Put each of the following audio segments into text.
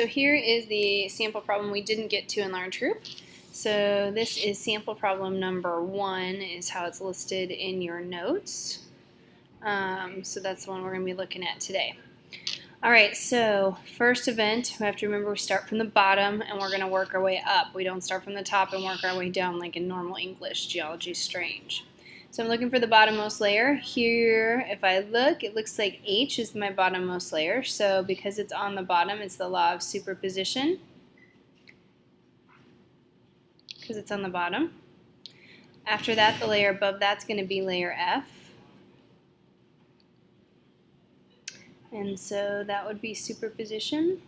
so here is the sample problem we didn't get to in large group. So this is sample problem number 1 is how it's listed in your notes. So that's the one we're going to be looking at today. Alright, so first event, we have to remember we start from the bottom and we're going to work our way up. We don't start from the top and work our way down like in normal English. Geology is strange. So I'm looking for the bottommost layer. Here, if I look, it looks like H is my bottommost layer. So because it's on the bottom, it's the law of superposition. Because it's on the bottom. After that, the layer above that's going to be layer F. And so that would be superposition.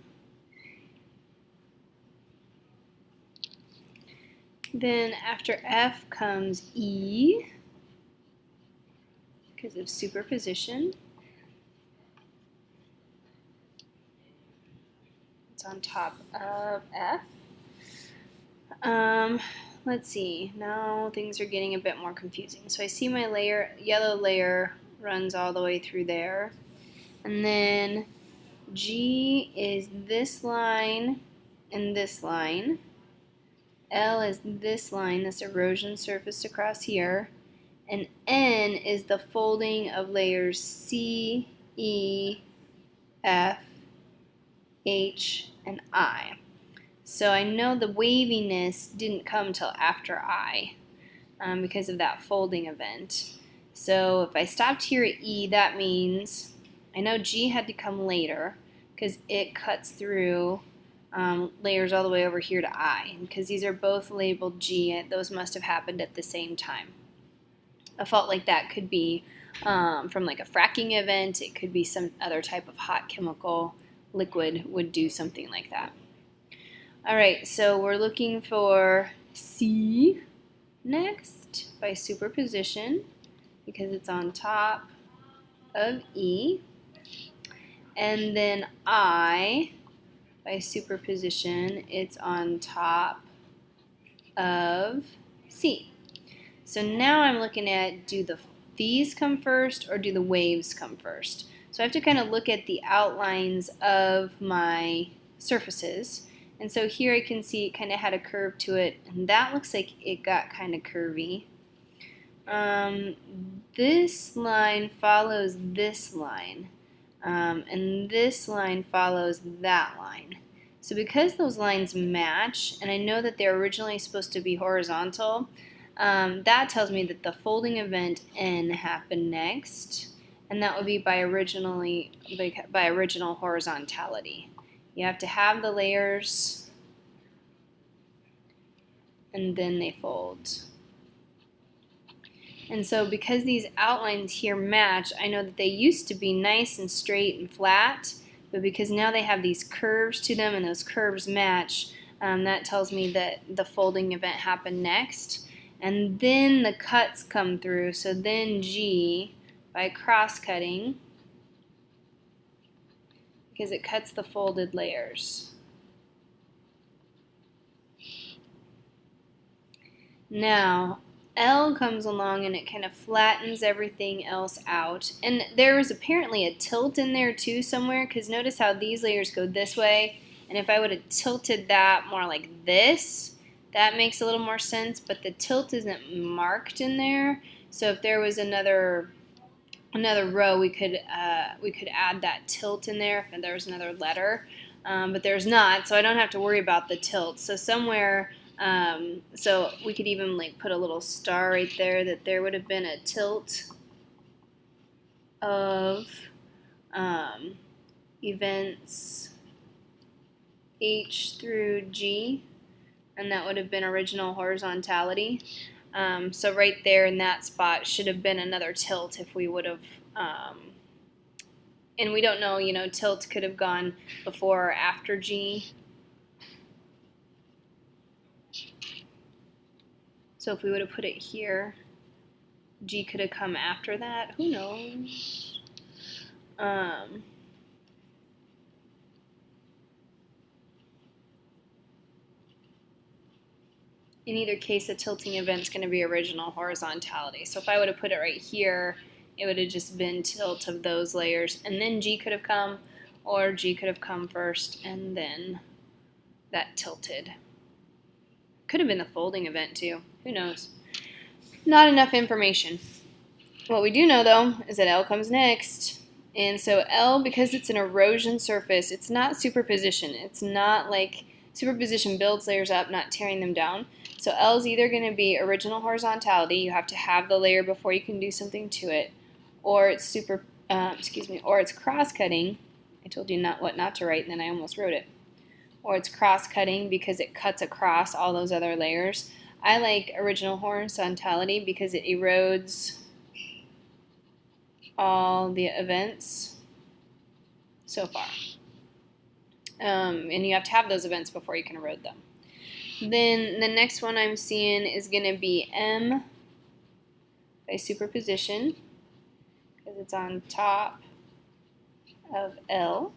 Then after F comes E, because of superposition. It's on top of F. Let's see, now things are getting a bit more confusing. So I see my layer, yellow layer runs all the way through there. And then G is this line and this line. L is this line, this erosion surface across here. And N is the folding of layers C, E, F, H, and I. So I know the waviness didn't come till after I because of that folding event. So if I stopped here at E, that means I know G had to come later because it cuts through layers all the way over here to I. Because these are both labeled G, and those must have happened at the same time. A fault like that could be from like a fracking event. It could be some other type of hot chemical liquid would do something like that. Alright, so we're looking for C next by superposition because it's on top of E. And then I, by superposition, it's on top of C. So now I'm looking at, do these come first or do the waves come first? So I have to kind of look at the outlines of my surfaces. And so here I can see it kind of had a curve to it, and that looks like it got kind of curvy. This line follows this line, and this line follows that line. So because those lines match, and I know that they're originally supposed to be horizontal, that tells me that the folding event N happened next, and that would be by original horizontality. You have to have the layers, and then they fold. And so because these outlines here match, I know that they used to be nice and straight and flat, but because now they have these curves to them and those curves match, that tells me that the folding event happened next. And then the cuts come through, so then G, by cross-cutting, because it cuts the folded layers. Now, L comes along and it kind of flattens everything else out. And there was apparently a tilt in there too somewhere, because notice how these layers go this way, and if I would have tilted that more like this, that makes a little more sense, but the tilt isn't marked in there. So if there was another row, we could add that tilt in there if there was another letter, but there's not, so I don't have to worry about the tilt. So somewhere, so we could even like put a little star right there that there would have been a tilt of events H through G, and that would have been original horizontality. So right there in that spot should have been another tilt if we would have, and we don't know, tilt could have gone before or after G. So if we would have put it here, G could have come after that. Who knows? In either case, the tilting event is going to be original horizontality. So if I would have put it right here, it would have just been tilt of those layers, and then G could have come, or G could have come first and then that tilted. Could have been the folding event too. Who knows? Not enough information. What we do know though is that L comes next. And so L, because it's an erosion surface, it's not superposition. It's not like superposition builds layers up, not tearing them down. So L is either going to be original horizontality. You have to have the layer before you can do something to it, or it's or it's cross-cutting. I told you what not to write, and then I almost wrote it. Or it's cross-cutting because it cuts across all those other layers. I like original horizontality because it erodes all the events so far. And you have to have those events before you can erode them. Then the next one I'm seeing is going to be M by superposition because it's on top of L.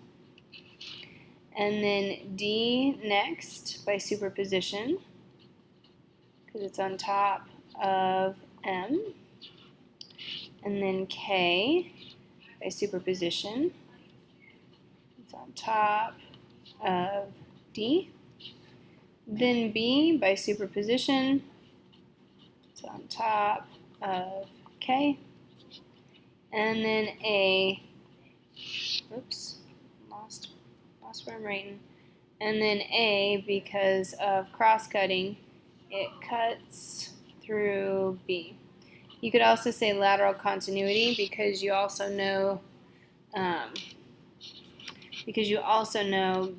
And then D next by superposition because it's on top of M. And then K by superposition, it's on top of D. Then B by superposition, it's on top of K. And then A, oops, lost where I'm writing. And then A, because of cross-cutting, it cuts through B. You could also say lateral continuity because you also know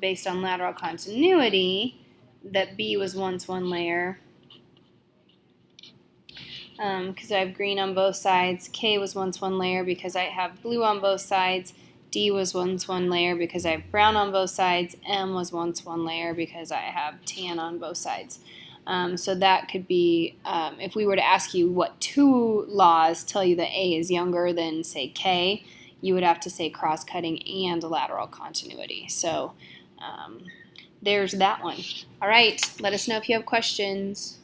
based on lateral continuity that B was once one layer. Because I have green on both sides. K was once one layer because I have blue on both sides. D was once one layer because I have brown on both sides. M was once one layer because I have tan on both sides. So that could be, if we were to ask you what two laws tell you that A is younger than, say, K, you would have to say cross-cutting and lateral continuity. So there's that one. All right, let us know if you have questions.